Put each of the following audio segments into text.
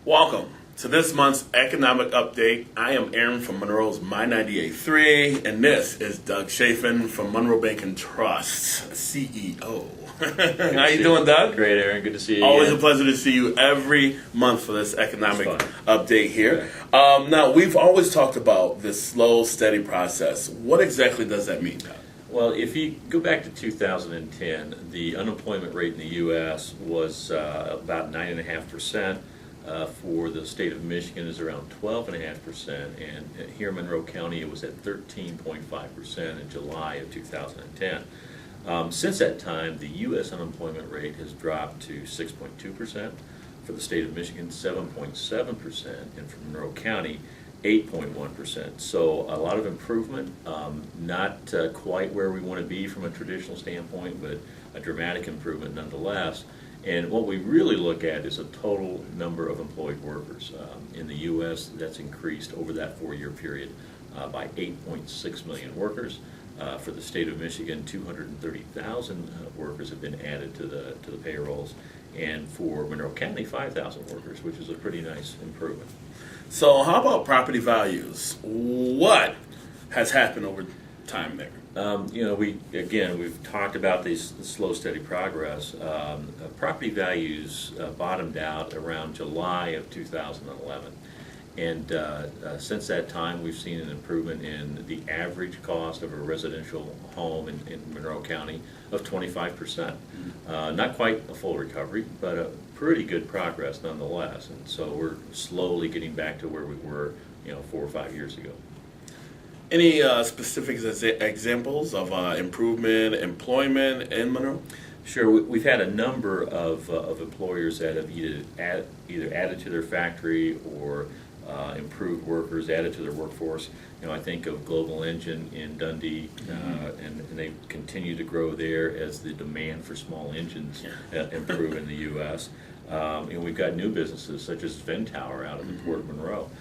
Welcome to this month's economic update. I am Aaron from Monroe's My 98.3, and this is Doug Chafin from Monroe Bank and Trust, CEO. How you doing, Doug? Great, Aaron. Good to see you. Always again. a pleasure to see you every month for this economic update here. Okay. Now, we've always talked about this slow, steady process. What exactly does that mean, Doug? Well, if you go back to 2010, the unemployment rate in the U.S. was about 9.5%. For the state of Michigan is around 12.5%, and here in Monroe County it was at 13.5% in July of 2010. Since that time, the U.S. unemployment rate has dropped to 6.2%, for the state of Michigan 7.7%, and for Monroe County 8.1%. So a lot of improvement, not quite where we want to be from a traditional standpoint, but a dramatic improvement nonetheless. And what we really look at is a total number of employed workers. In the U.S., that's increased over that 4-year period by 8.6 million workers. For the state of Michigan, 230,000 workers have been added to the payrolls. And for Monroe County, 5,000 workers, which is a pretty nice improvement. So how about property values? What has happened over time there? We've talked about the slow, steady progress. Property values bottomed out around July of 2011. And since that time, we've seen an improvement in the average cost of a residential home in Monroe County of 25%. Not quite a full recovery, but a pretty good progress nonetheless. And so we're slowly getting back to where we were, 4 or 5 years ago. Any specific examples of improvement, employment in Monroe? Sure. We've had a number of employers that have either added to their factory or improved workers, added to their workforce. I think of Global Engine in Dundee, and they continue to grow there as the demand for small engines improve in the U.S. We've got new businesses such as Ventower out of the Port of Monroe.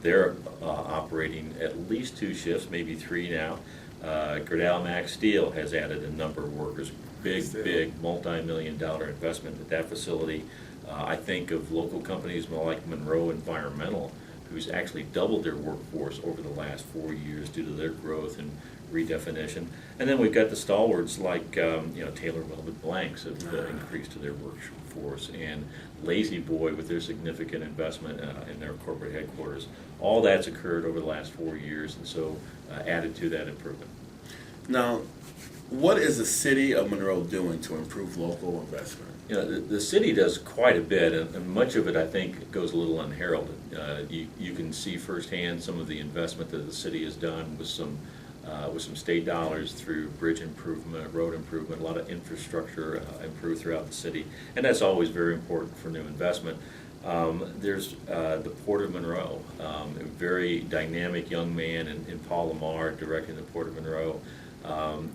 They're operating at least 2 shifts, maybe 3 now. Gerdau Max Steel has added a number of workers. Big multi-million-dollar investment at that facility. I think of local companies like Monroe Environmental, who's actually doubled their workforce over the last 4 years due to their growth and redefinition. And then we've got the stalwarts like Taylor Welded Blanks have increased to their workforce, and Lazy Boy with their significant investment in their corporate headquarters. All that's occurred over the last 4 years, and so added to that improvement. Now, what is the city of Monroe doing to improve local investment? The city does quite a bit, and much of it, I think, goes a little unheralded. You can see firsthand some of the investment that the city has done with some state dollars through bridge improvement, road improvement, a lot of infrastructure improved throughout the city, and that's always very important for new investment. There's the Port of Monroe, a very dynamic young man in Paul Lamar directing the Port of Monroe.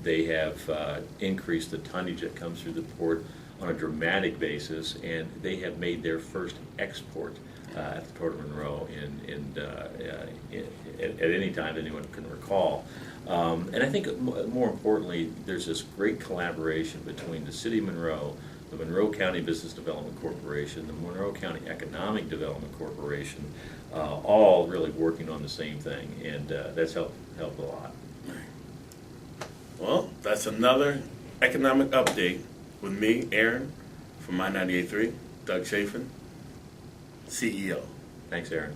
They have increased the tonnage that comes through the port on a dramatic basis, and they have made their first export at the Port of Monroe at any time anyone can recall. And I think more importantly, there's this great collaboration between the City of Monroe, the Monroe County Business Development Corporation, the Monroe County Economic Development Corporation, all really working on the same thing, and that's helped a lot. Well, that's another economic update with me, Aaron, from My 98.3, Doug Chafin, CEO. Thanks, Aaron.